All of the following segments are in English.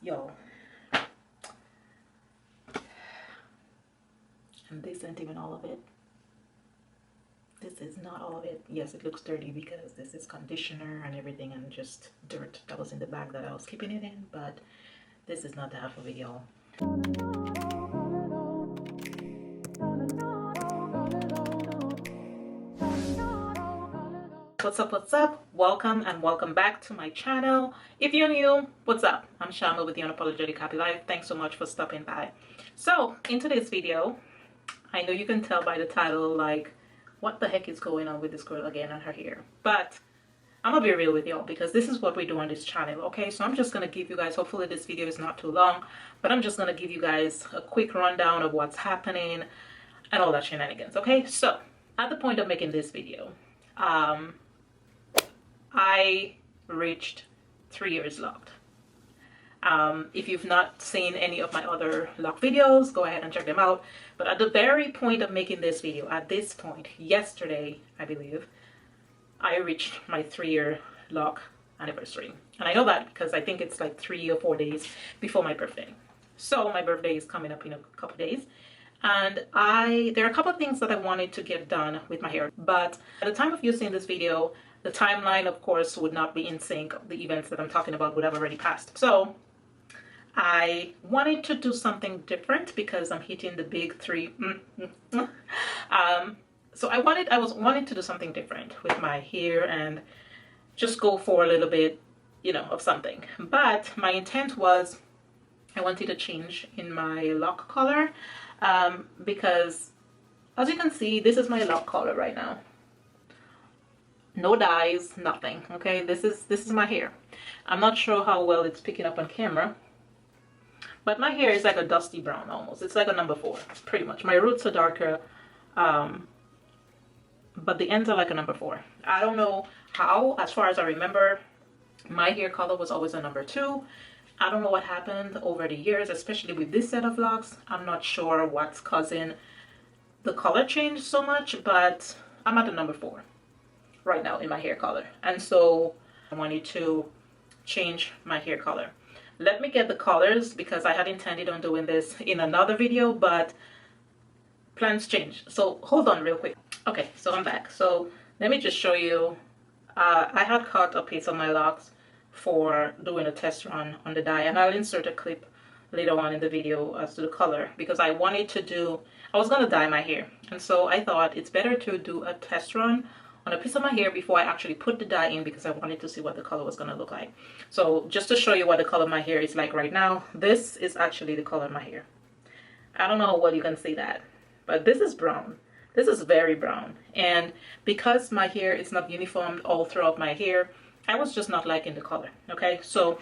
Yo. And this isn't even all of it. This is not all of it. Yes, it looks dirty because this is conditioner and everything and just dirt that was in the bag that I was keeping it in, but this is not the half of it, y'all. What's up? Welcome and welcome back to my channel. If you're new, what's up? I'm Shama with the Unapologetic Happy Life. Thanks so much for stopping by. So in today's video, I know you can tell by the title, like, what the heck is going on with this girl again and her hair, but I'm gonna be real with y'all because this is what we do on this channel. Okay, so I'm just gonna give you guys, hopefully this video is not too long, but I'm just gonna give you guys a quick rundown of what's happening and all that shenanigans. Okay, so at the point of making this video, I reached 3 years locked. If you've not seen any of my other lock videos, go ahead and check them out. But at the very point of making this video, at this point, yesterday, I believe, I reached my 3-year lock anniversary. And I know that because I think it's like 3 or 4 days before my birthday. So my birthday is coming up in a couple days. And there are a couple of things that I wanted to get done with my hair. But at the time of you seeing this video, the timeline, of course, would not be in sync. The events that I'm talking about would have already passed. So I wanted to do something different because I'm hitting the big 3. So I wanted to do something different with my hair and just go for a little bit, you know, of something. But my intent was I wanted to change in my lock color because, as you can see, this is my lock color right now. No dyes, nothing. Okay, this is my hair. I'm not sure how well it's picking up on camera, but my hair is like a dusty brown almost. It's like a number 4, pretty much. My roots are darker, but the ends are like a number 4. I don't know how. As far as I remember, my hair color was always a number 2. I don't know what happened over the years, especially with this set of locks. I'm not sure what's causing the color change so much, but I'm at a number 4 right now in my hair color. And so I wanted to change my hair color. Let me get the colors because I had intended on doing this in another video, but plans change. So hold on real quick. Okay, so I'm back. So let me just show you. I had cut a piece of my locks for doing a test run on the dye, and I'll insert a clip later on in the video as to the color because I was gonna dye my hair, and so I thought it's better to do a test run on a piece of my hair before I actually put the dye in because I wanted to see what the color was gonna look like. So just to show you what the color of my hair is like right now, this is actually the color of my hair. I don't know how well you can see that, but this is brown. This is very brown, and because my hair is not uniform all throughout my hair, I was just not liking the color. Okay, so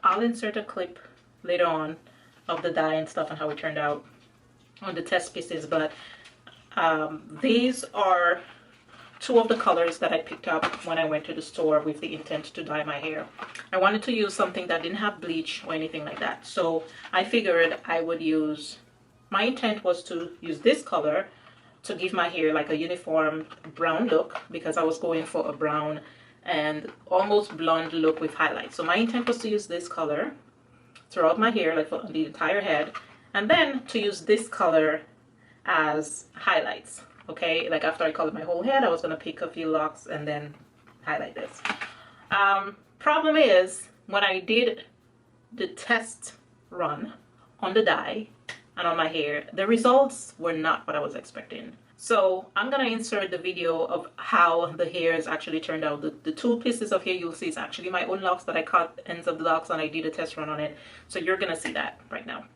I'll insert a clip later on of the dye and stuff and how it turned out on the test pieces, but these are 2 of the colors that I picked up when I went to the store with the intent to dye my hair. I wanted to use something that didn't have bleach or anything like that, so I figured I would use, my intent was to use this color to give my hair like a uniform brown look because I was going for a brown and almost blonde look with highlights. So my intent was to use this color throughout my hair, like for the entire head, and then to use this color as highlights. Okay, like after I colored my whole head, I was gonna pick a few locks and then highlight this. Problem is, when I did the test run on the dye and on my hair, the results were not what I was expecting. So I'm gonna insert the video of how the hairs actually turned out. The 2 pieces of hair you'll see is actually my own locks that I cut ends of the locks and I did a test run on it. So you're gonna see that right now.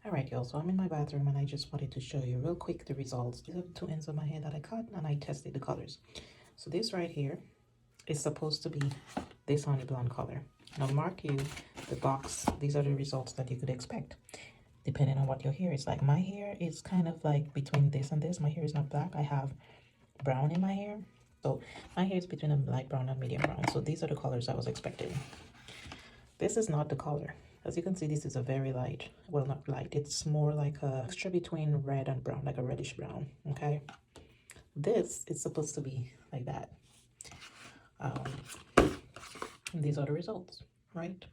Alright y'all, so I'm in my bathroom and I just wanted to show you real quick the results. These are the 2 ends of my hair that I cut and I tested the colors. So this right here is supposed to be this honey blonde color. And I'll mark you the box. These are the results that you could expect depending on what your hair is like. My hair is kind of like between this and this. My hair is not black. I have brown in my hair. So my hair is between a light brown and medium brown. So these are the colors I was expecting. This is not the color. As you can see, this is a very light, well, not light, it's more like a mixture between red and brown, like a reddish brown. Okay, this is supposed to be like that. And these are the results. right?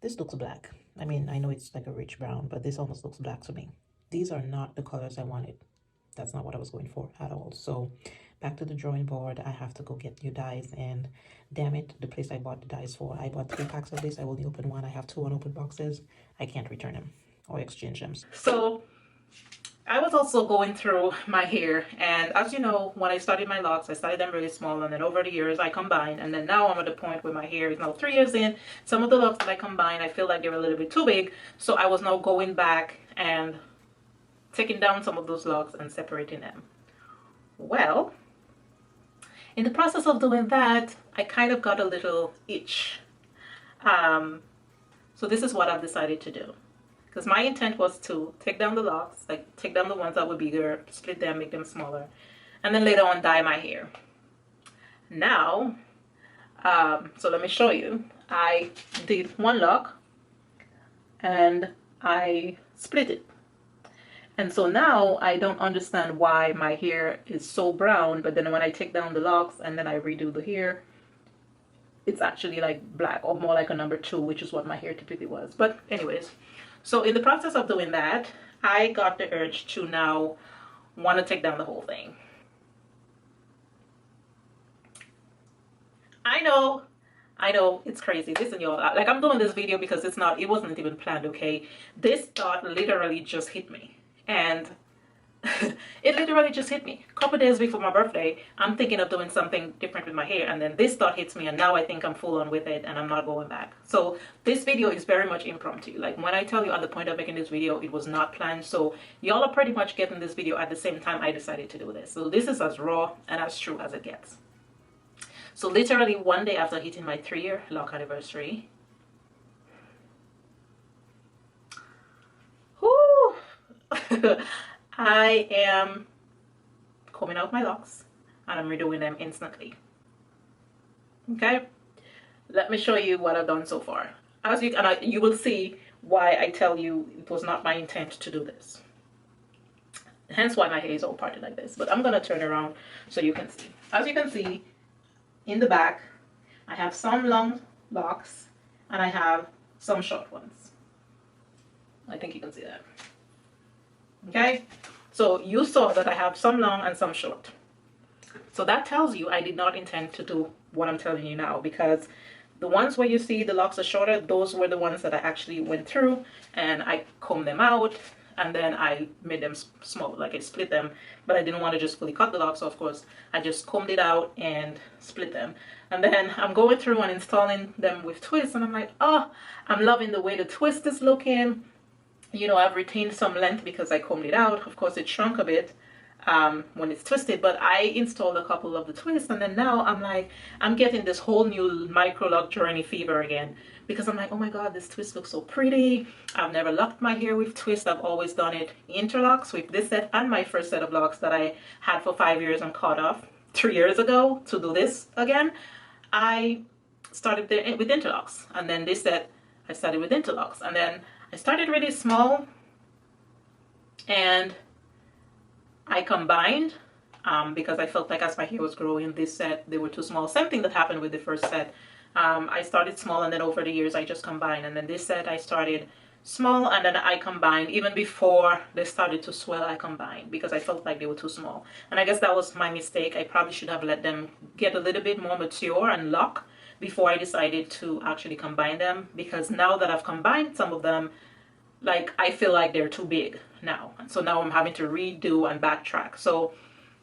This looks black. I mean, I know it's like a rich brown, but this almost looks black to me. These are not the colors I wanted. That's not what I was going for at all. So back to the drawing board. I have to go get new dies, and damn it, the place I bought the dies for, I bought 3 packs of this. I only opened one. I have 2 unopened boxes. I can't return them or exchange them. So I was also going through my hair, and as you know, when I started my locks, I started them really small, and then over the years I combined, and then now I'm at the point where my hair is now 3 years in. Some of the locks that I combined, I feel like they're a little bit too big, so I was now going back and taking down some of those locks and separating them. Well, in the process of doing that, I kind of got a little itch. So this is what I've decided to do. Because my intent was to take down the locks, like take down the ones that were bigger, split them, make them smaller, and then later on dye my hair. Now, so let me show you. I did one lock and I split it. And so now I don't understand why my hair is so brown, but then when I take down the locks and then I redo the hair, it's actually like black, or more like a number 2, which is what my hair typically was. But anyways, so in the process of doing that, I got the urge to now want to take down the whole thing. I know, it's crazy. Listen, y'all, like I'm doing this video because it wasn't even planned, okay? This thought literally just hit me. And it literally just hit me. A couple days before my birthday, I'm thinking of doing something different with my hair, and then this thought hits me, and now I think I'm full on with it, and I'm not going back. So this video is very much impromptu. Like when I tell you at the point of making this video, it was not planned. So y'all are pretty much getting this video at the same time I decided to do this. So this is as raw and as true as it gets. So literally one day after hitting my 3-year lock anniversary, whoo, I am combing out my locks and I'm redoing them instantly. Okay, let me show you what I've done so far. As you will see why I tell you it was not my intent to do this. Hence why my hair is all parted like this. But I'm gonna turn around so you can see. As you can see, in the back, I have some long locks and I have some short ones. I think you can see that. Okay, so you saw that I have some long and some short. So that tells you I did not intend to do what I'm telling you now, because the ones where you see the locks are shorter, those were the ones that I actually went through and I combed them out, and then I made them small, like I split them, but I didn't want to just fully cut the locks, so of course I just combed it out and split them. And then I'm going through and installing them with twists, and I'm like, oh, I'm loving the way the twist is looking. You know, I've retained some length because I combed it out. Of course, it shrunk a bit when it's twisted, but I installed a couple of the twists, and then now I'm like, I'm getting this whole new micro lock journey fever again, because I'm like, oh my god, this twist looks so pretty. I've never locked my hair with twist. I've always done it interlocks with this set and my first set of locks that I had for 5 years and cut off 3 years ago to do this again. I started with interlocks, and then this set I started with interlocks, and then I started really small and I combined because I felt like as my hair was growing, this set, they were too small. Same thing that happened with the first set. I started small, and then over the years I just combined, and then this set I started small and then I combined. Even before they started to swell, I combined because I felt like they were too small. And I guess that was my mistake. I probably should have let them get a little bit more mature and lock before I decided to actually combine them, because now that I've combined some of them, like I feel like they're too big now. So now I'm having to redo and backtrack. So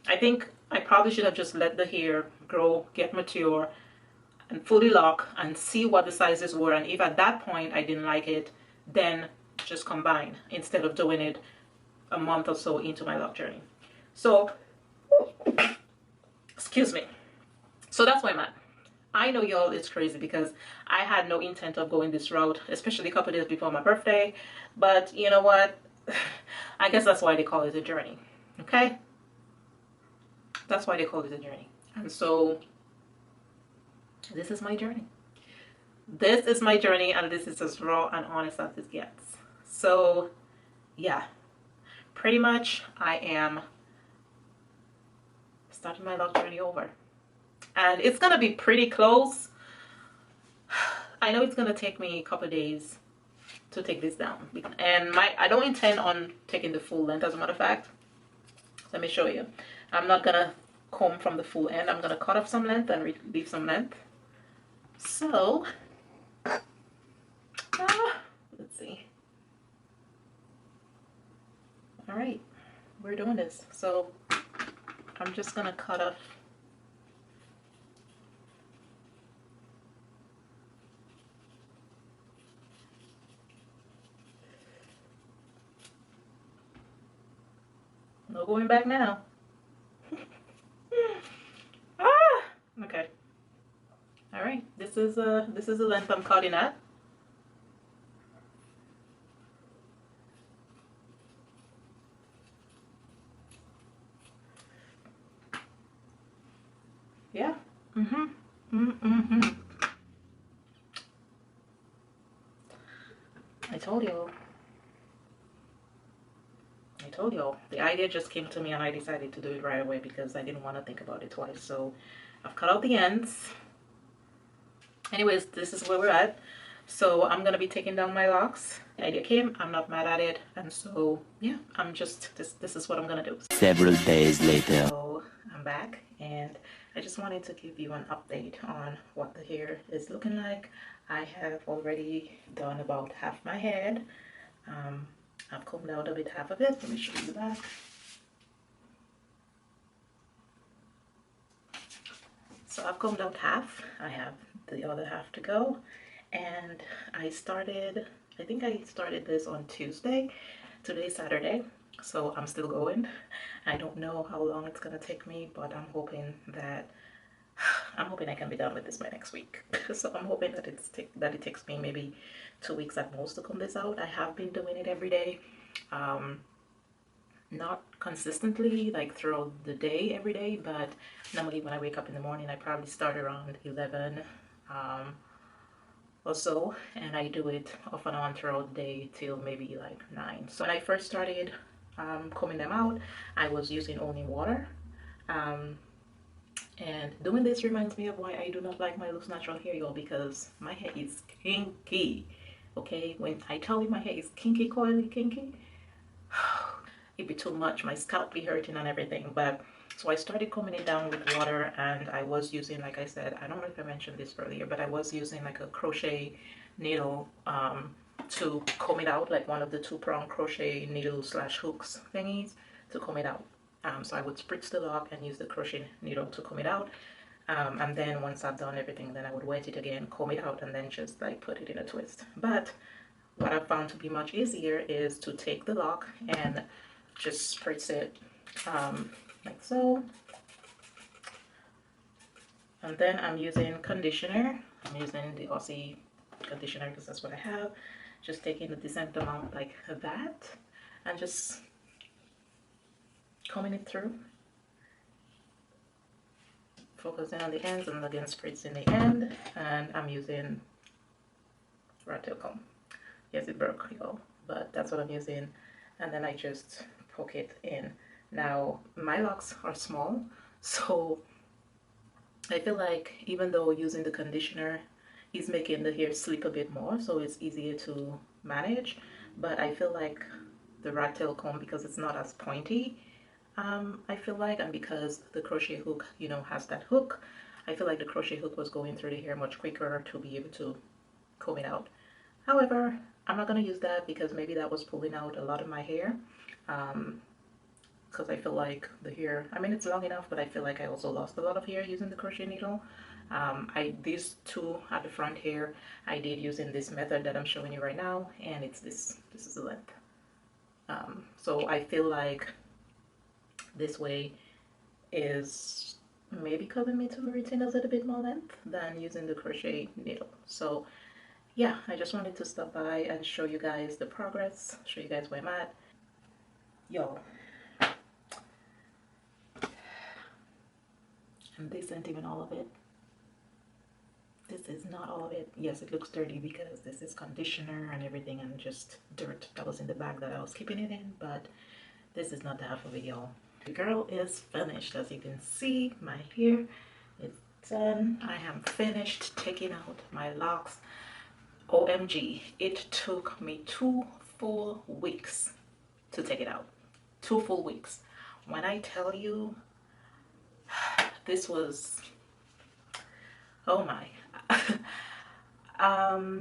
I think I probably should have just let the hair grow, get mature, and fully lock and see what the sizes were. And if at that point I didn't like it, then just combine instead of doing it a month or so into my lock journey. So, excuse me. So that's why I'm at. I know y'all, it's crazy because I had no intent of going this route, especially a couple days before my birthday. But you know what? I guess that's why they call it a journey. Okay? That's why they call it a journey. And so this is my journey. This is my journey, and this is as raw and honest as it gets. So yeah, pretty much I am starting my lock journey over. And it's gonna be pretty close. I know it's gonna take me a couple days to take this down, and I don't intend on taking the full length. As a matter of fact, let me show you. I'm not gonna comb from the full end. I'm gonna cut off some length and leave some length. So let's see. All right, we're doing this. So I'm just gonna cut off. No going back now. Okay. All right. This is the length I'm cutting at. Yeah. I told you. The idea just came to me and I decided to do it right away because I didn't want to think about it twice. So I've cut out the ends. Anyways, this is where we're at. So I'm gonna be taking down my locks. The idea came, I'm not mad at it, and so yeah, I'm just this is what I'm gonna do. Several days later. So I'm back and I just wanted to give you an update on what the hair is looking like. I have already done about half my head. I've combed out a bit, half of it. Let me show you the back. So I've combed out half. I have the other half to go. And I think I started this on Tuesday. Today's Saturday, so I'm still going. I don't know how long it's gonna take me, but I'm hoping I can be done with this by next week. So I'm hoping that it takes me maybe 2 weeks at most to comb this out. I have been doing it every day, not consistently like throughout the day every day, but normally when I wake up in the morning I probably start around 11 or so, and I do it off and on throughout the day till maybe like 9. So when I first started combing them out, I was using only water. And doing this reminds me of why I do not like my Locs natural hair, y'all, because my hair is kinky. Okay, when I tell you my hair is kinky, coily, kinky, it'd be too much. My scalp be hurting and everything. But so I started combing it down with water, and I was using, like I said, I don't know if I mentioned this earlier, but I was using like a crochet needle to comb it out, like one of the 2-prong crochet needle / hooks thingies to comb it out. So I would spritz the lock and use the crochet needle to comb it out. And then once I've done everything, then I would wet it again, comb it out, and then just like put it in a twist. But what I found to be much easier is to take the lock and just spritz it like so. And then I'm using conditioner. I'm using the Aussie conditioner because that's what I have. Just taking a decent amount like that and just combing it through, focusing on the ends and again spritzing the end. And I'm using rat tail comb. Yes, it broke, y'all, but that's what I'm using. And then I just poke it in. Now my locks are small, so I feel like even though using the conditioner is making the hair slip a bit more, so it's easier to manage, but I feel like the rat tail comb, because it's not as pointy, I feel like, and because the crochet hook, you know, has that hook, I feel like the crochet hook was going through the hair much quicker to be able to comb it out. However, I'm not going to use that because maybe that was pulling out a lot of my hair, because I feel like the hair, I mean, it's long enough, but I feel like I also lost a lot of hair using the crochet needle. These two at the front here, I did using this method that I'm showing you right now, and it's this is the length. So I feel like this way is maybe causing me to retain a little bit more length than using the crochet needle. So yeah, I just wanted to stop by and show you guys the progress, show you guys where I'm at. Yo, and this isn't even all of it. This is not all of it. Yes, it looks dirty because this is conditioner and everything and just dirt that was in the bag that I was keeping it in, but this is not the half of it, y'all. The girl is finished. As you can see, my hair is done. I am finished taking out my locks. OMG, it took me 2 full weeks to take it out. 2 full weeks. When I tell you, this was, oh my.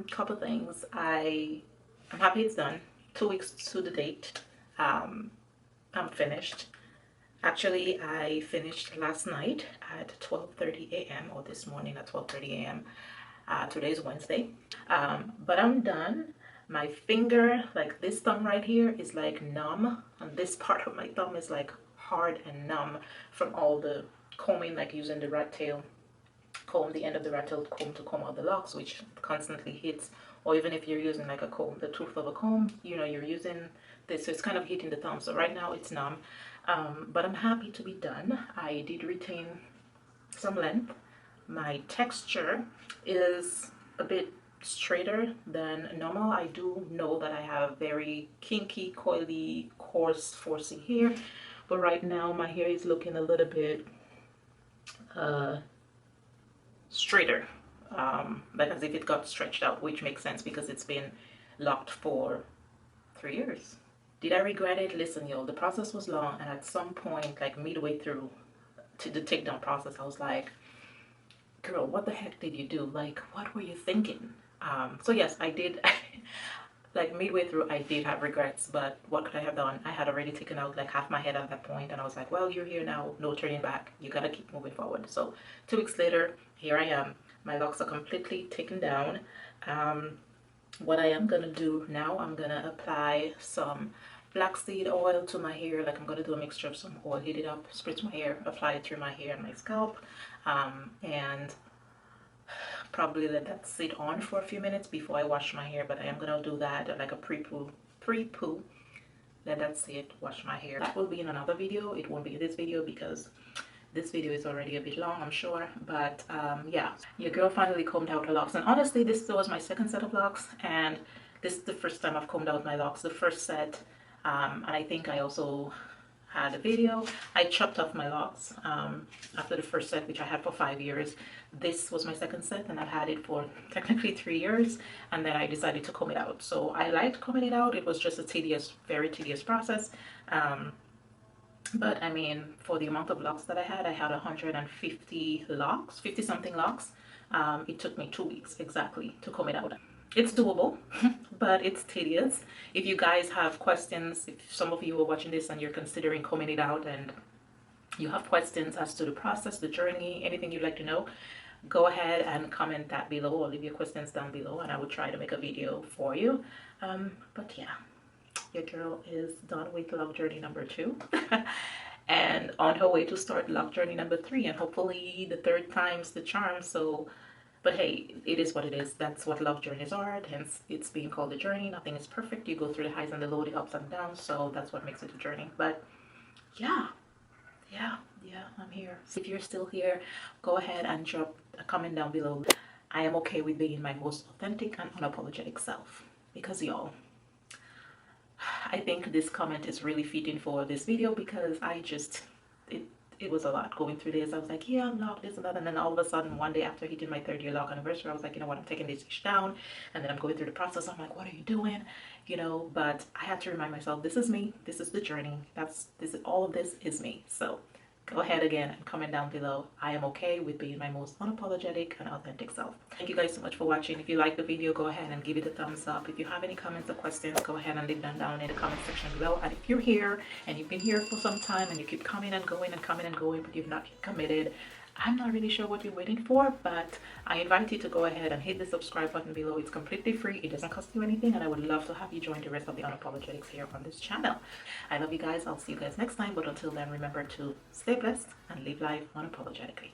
Couple things. I'm happy it's done. 2 weeks to the date. I'm finished. Actually, I finished last night at 12:30 a.m. or this morning at 12:30 a.m. Today is Wednesday. But I'm done. My finger, like this thumb right here, is like numb, and this part of my thumb is like hard and numb from all the combing, like using the rat tail comb, the end of the rat tail comb to comb out the locks, which constantly hits. Or even if you're using like a comb, the tooth of a comb, you know, you're using this, so it's kind of hitting the thumb. So right now it's numb, but I'm happy to be done. I did retain some length. My texture is a bit straighter than normal. I do know that I have very kinky, coily, coarse, forcey hair, but right now my hair is looking a little bit straighter, like as if it got stretched out, which makes sense because it's been locked for 3 years. Did I regret it? Listen, y'all, the process was long, and at some point, like midway through to the takedown process, I was like, girl, what the heck did you do? Like, what were you thinking? So yes, I did. Like midway through, I did have regrets, but what could I have done? I had already taken out like half my head at that point, and I was like, well, you're here now, no turning back. You gotta keep moving forward. So 2 weeks later, here I am. My locks are completely taken down. What I am gonna do now, I'm gonna apply some flaxseed oil to my hair. Like I'm gonna do a mixture of some oil, heat it up, spritz my hair, apply it through my hair and my scalp, and probably let that sit on for a few minutes before I wash my hair. But I am gonna do that like a pre-poo, let that sit, wash my hair. That will be in another video. It won't be in this video because this video is already a bit long, I'm sure. But yeah, your girl finally combed out her locks, and honestly this was my second set of locks, and this is the first time I've combed out my locks. The first set, and I think I also had a video, I chopped off my locks after the first set, which I had for 5 years. This was my second set, and I've had it for technically 3 years, and then I decided to comb it out. So I liked combing it out. It was just a tedious, very tedious process. But I mean, for the amount of locks that I had 150 locks, 50 something locks. It took me 2 weeks exactly to comb it out. It's doable, but it's tedious. If you guys have questions, if some of you are watching this and you're considering combing it out and you have questions as to the process, the journey, anything you'd like to know, go ahead and comment that below, or leave your questions down below, and I will try to make a video for you. But yeah, your girl is done with love journey number 2 and on her way to start love journey number 3, and hopefully the third time's the charm. So but hey, it is what it is. That's what love journeys are, hence it's being called a journey. Nothing is perfect. You go through the highs and the lows, the ups and downs, so that's what makes it a journey. But yeah, I'm here. So if you're still here, go ahead and drop a comment down below. I am okay with being my most authentic and unapologetic self, because y'all, I think this comment is really fitting for this video, because it was a lot going through this. I was like, yeah, I'm locked, this and that, and then all of a sudden one day after hitting my 3rd-year lock anniversary, I was like, you know what, I'm taking this ish down, and then I'm going through the process. I'm like, what are you doing, you know? But I had to remind myself, this is me, this is the journey, all of this is me. So go ahead again and comment down below. I am okay with being my most unapologetic and authentic self. Thank you guys so much for watching. If you like the video, go ahead and give it a thumbs up. If you have any comments or questions, go ahead and leave them down in the comment section below. And if you're here and you've been here for some time and you keep coming and going and coming and going, but you've not yet committed, I'm not really sure what you're waiting for, but I invite you to go ahead and hit the subscribe button below. It's completely free. It doesn't cost you anything, and I would love to have you join the rest of the unapologetics here on this channel. I love you guys. I'll see you guys next time, but until then, remember to stay blessed and live life unapologetically.